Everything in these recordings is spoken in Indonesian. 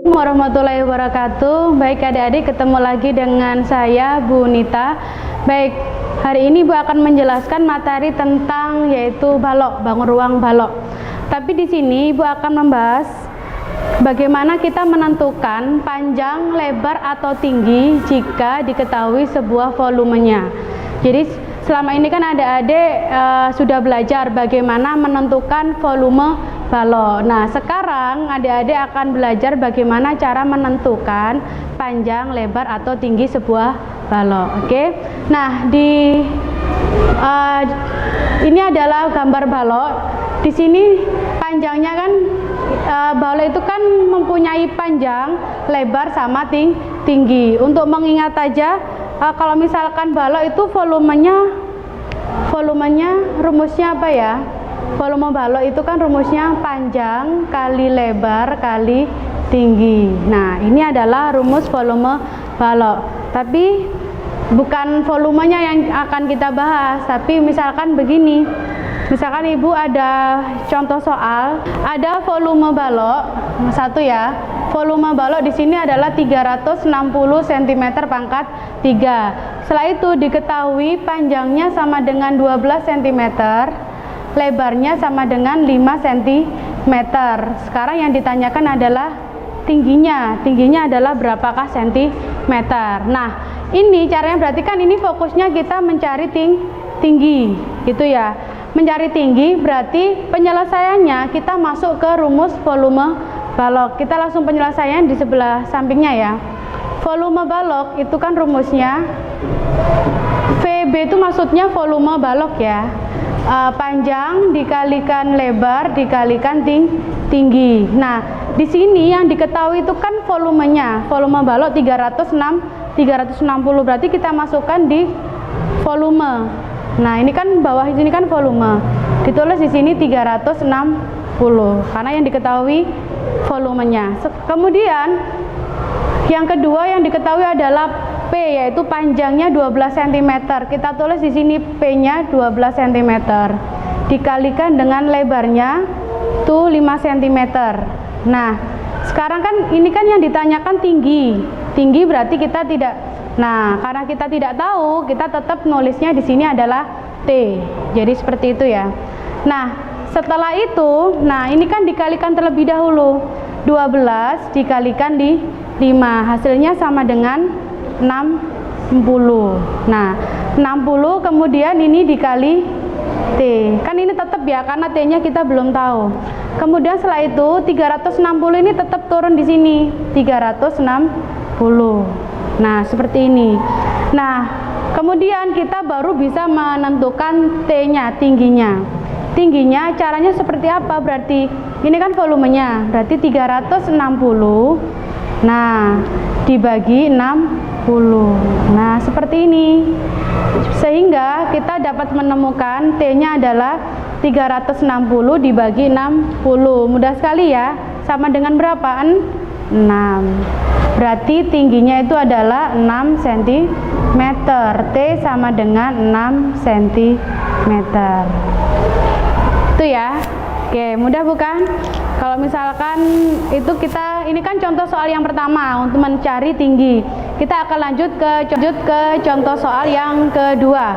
Warahmatullahi wabarakatuh. Baik adik-adik, ketemu lagi dengan saya Bu Nita. Baik, hari ini Bu akan menjelaskan materi tentang yaitu balok, bangun ruang balok. Tapi di sini Ibu akan membahas bagaimana kita menentukan panjang, lebar atau tinggi jika diketahui sebuah volumenya. Jadi selama ini kan adik-adik sudah belajar bagaimana menentukan volume balok. Nah, sekarang adik-adik akan belajar bagaimana cara menentukan panjang, lebar atau tinggi sebuah balok. Oke. Nah, ini adalah gambar balok. Di sini panjangnya kan balok itu kan mempunyai panjang, lebar sama tinggi. Untuk mengingat aja, kalau misalkan balok itu volumenya rumusnya apa ya? Volume balok itu kan rumusnya panjang kali lebar kali tinggi. Nah, ini adalah rumus volume balok. Tapi bukan volumenya yang akan kita bahas, tapi misalkan begini. Misalkan Ibu ada contoh soal, ada volume balok satu ya. Volume balok di sini adalah 360 cm pangkat 3. Setelah itu diketahui panjangnya sama dengan 12 cm, lebarnya sama dengan 5 cm. Sekarang yang ditanyakan adalah tingginya. Tingginya adalah berapakah sentimeter. Nah, ini caranya berarti kan ini fokusnya kita mencari tinggi, gitu ya. Mencari tinggi berarti penyelesaiannya kita masuk ke rumus volume balok. Kita langsung penyelesaian di sebelah sampingnya ya. Volume balok itu kan rumusnya VB itu maksudnya volume balok ya. Panjang dikalikan lebar dikalikan tinggi. Nah, di sini yang diketahui itu kan volumenya. Volume balok 360 berarti kita masukkan di volume. Nah, ini kan bawah sini kan volume. Ditulis di sini 360 karena yang diketahui volumenya. Kemudian yang kedua yang diketahui adalah P, yaitu panjangnya 12 cm. Kita tulis di sini P-nya 12 cm. Dikalikan dengan lebarnya tuh 5 cm. Nah, sekarang kan ini kan yang ditanyakan tinggi. Tinggi berarti kita tidak. Nah, karena kita tidak tahu, kita tetap nulisnya di sini adalah T. Jadi seperti itu ya. Nah, setelah itu, nah ini kan dikalikan terlebih dahulu. 12 dikalikan di 5, hasilnya sama dengan 60. Nah, 60 kemudian ini dikali T. Kan ini tetap ya, karena T-nya kita belum tahu. Kemudian setelah itu 360 ini tetap turun di sini. 360. Nah, seperti ini. Nah, kemudian kita baru bisa menentukan T-nya, tingginya. Tingginya caranya seperti apa? Berarti ini kan volumenya, berarti 360. Nah, dibagi 60. Nah, seperti ini. Sehingga kita dapat menemukan T-nya adalah 360 dibagi 60. Mudah sekali ya. Sama dengan berapa? 6. Berarti tingginya itu adalah 6 cm. T sama dengan 6 cm. Itu ya. Oke, mudah bukan? Kalau misalkan itu ini kan contoh soal yang pertama untuk mencari tinggi. Kita akan lanjut ke contoh soal yang kedua.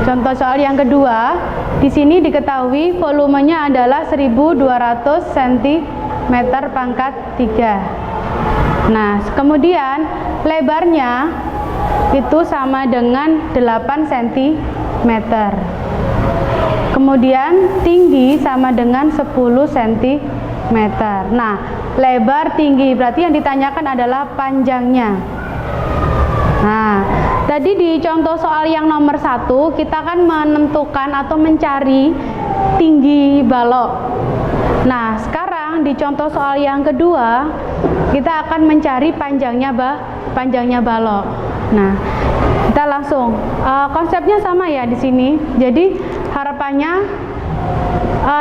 Contoh soal yang kedua, di sini diketahui volumenya adalah 1200 cm pangkat 3. Nah, kemudian lebarnya itu sama dengan 8 cm. Kemudian tinggi sama dengan 10 cm. Nah, lebar tinggi berarti yang ditanyakan adalah panjangnya. Nah, tadi di contoh soal yang nomor 1 kita kan menentukan atau mencari tinggi balok. Nah, sekarang di contoh soal yang kedua kita akan mencari panjangnya balok. Nah, kita langsung konsepnya sama ya di sini. Jadi harapannya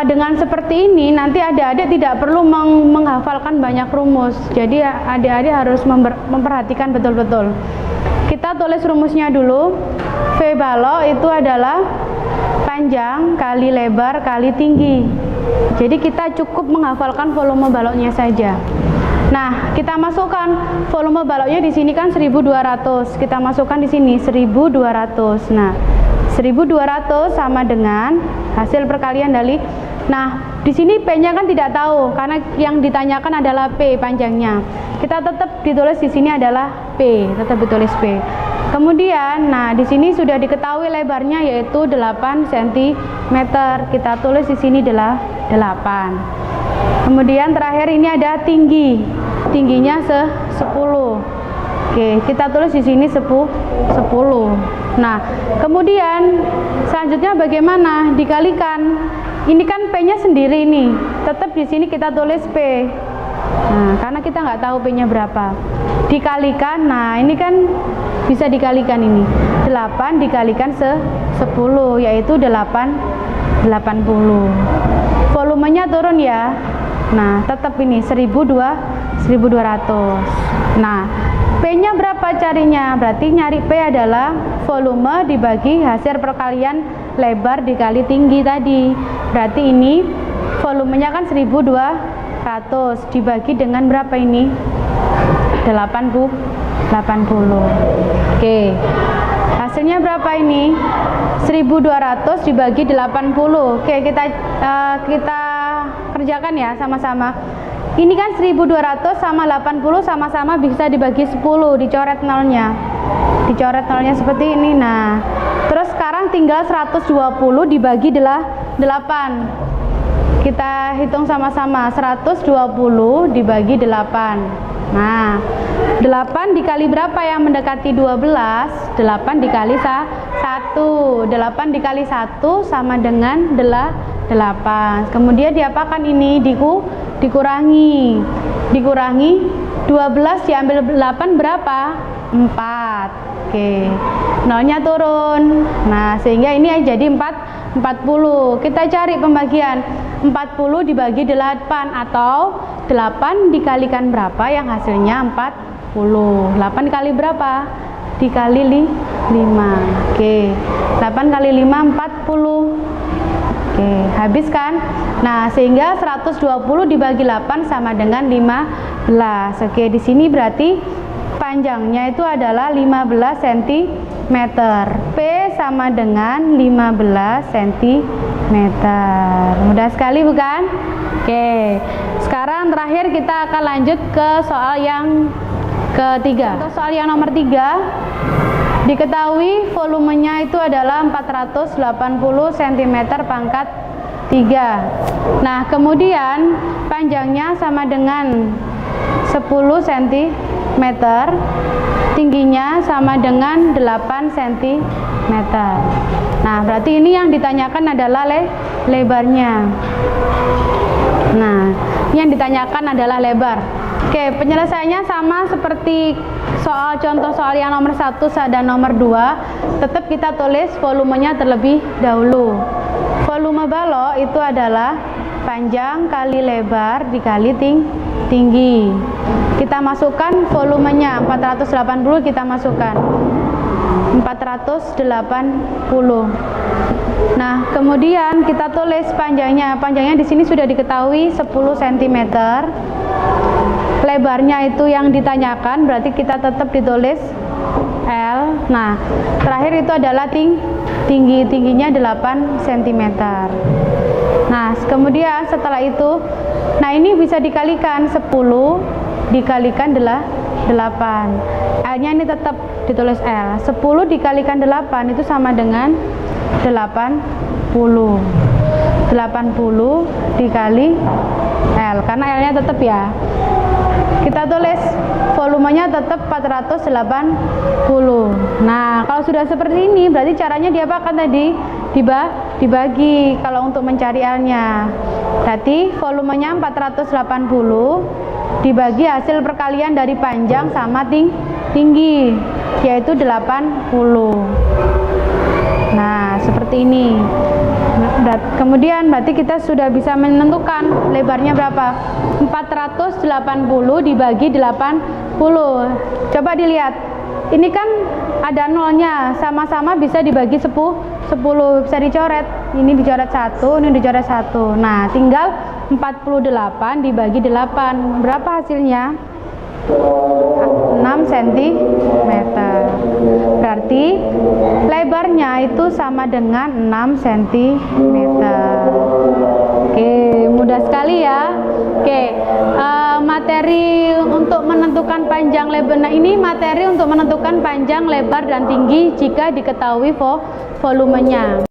dengan seperti ini nanti adik-adik tidak perlu menghafalkan banyak rumus. Jadi adik-adik harus memperhatikan betul-betul. Kita tulis rumusnya dulu. V balok itu adalah panjang kali lebar kali tinggi. Jadi kita cukup menghafalkan volume baloknya saja. Nah, kita masukkan volume baloknya di sini kan 1200. Kita masukkan di sini 1200. Nah, 1200 sama dengan hasil perkalian dari. Nah, di sini P-nya kan tidak tahu karena yang ditanyakan adalah P panjangnya. Kita tetap ditulis di sini adalah P, tetap ditulis P. Kemudian, nah di sini sudah diketahui lebarnya yaitu 8 cm. Kita tulis di sini adalah 8. Kemudian terakhir ini ada tinggi. Tingginya 10. Oke, kita tulis di sini 10. Nah, kemudian selanjutnya bagaimana? Dikalikan. Ini kan P-nya sendiri nih. Tetap di sini kita tulis P. Nah, karena kita nggak tahu P-nya berapa. Dikalikan. Nah, ini kan bisa dikalikan ini. 8 dikalikan 10 yaitu 80. Volumenya turun ya. Nah, tetap ini 1200. Nah, P-nya berapa carinya? Berarti nyari P adalah volume dibagi hasil perkalian lebar dikali tinggi tadi. Berarti ini volumenya kan 1200 dibagi dengan berapa ini? 80. Oke. Hasilnya berapa ini? 1200 dibagi 80. Oke, kita kerjakan ya sama-sama. Ini kan 1200 sama 80 sama-sama bisa dibagi 10, dicoret nolnya. Dicoret nolnya seperti ini. Nah, terus sekarang tinggal 120 dibagi 8. Kita hitung sama-sama. 120 dibagi 8. Nah, 8 dikali berapa yang mendekati 12? 8 dikali 1. 8 dikali 1 sama dengan 8. Kemudian diapakan ini? Dikurangi. Dikurangi 12 diambil 8 berapa? 4. Oke. Nolnya turun. Nah, sehingga ini jadi 40. Kita cari pembagian. 40 dibagi 8 atau 8 dikalikan berapa yang hasilnya 40. 8 kali berapa? Dikali 5. Oke. 8 kali 5 40. Oke, habis kan? Nah, sehingga 120 dibagi 8 sama dengan 15. Oke, di sini berarti panjangnya itu adalah 15 cm. P sama dengan 15 cm. Mudah sekali bukan? Oke. Sekarang terakhir kita akan lanjut ke soal yang ketiga. Untuk soal yang nomor 3, diketahui volumenya itu adalah 480 cm pangkat 3. Nah, kemudian panjangnya sama dengan 10 cm, tingginya sama dengan 8 cm. Nah, berarti ini yang ditanyakan adalah lebarnya. Nah, ini yang ditanyakan adalah lebar. Oke, penyelesaiannya sama seperti contoh soal yang nomor 1 dan nomor 2. Tetap kita tulis volumenya terlebih dahulu. Volume balok itu adalah panjang kali lebar dikali tinggi. Kita masukkan volumenya 480, kita masukkan 480. Nah, kemudian kita tulis panjangnya. Panjangnya di sini sudah diketahui 10 cm. Lebarnya itu yang ditanyakan, berarti kita tetap ditulis L. Nah, terakhir itu adalah tingginya 8 cm. Nah, kemudian setelah itu, nah ini bisa dikalikan 10 dikalikan 8. L-nya ini tetap ditulis L. 10 dikalikan 8 itu sama dengan 80. 80 dikali L, karena L-nya tetap ya. Kita tulis volumenya tetap 480. Nah, kalau sudah seperti ini berarti caranya diapakan tadi? Dibagi kalau untuk mencari L-nya. Berarti volumenya 480 dibagi hasil perkalian dari panjang sama tinggi, yaitu 80. Nah, seperti ini. Kemudian berarti kita sudah bisa menentukan lebarnya berapa. 480 dibagi 80. Coba dilihat. Ini kan ada nolnya, sama-sama bisa dibagi 10, bisa dicoret. ini dicoret 1, ini dicoret 1. Nah, tinggal 48 dibagi 8. Berapa hasilnya? 6 cm. Berarti lebarnya itu sama dengan 6 cm. Oke, mudah sekali ya. Oke, materi untuk menentukan panjang lebar. Nah, ini materi untuk menentukan panjang, lebar, dan tinggi jika diketahui volumenya.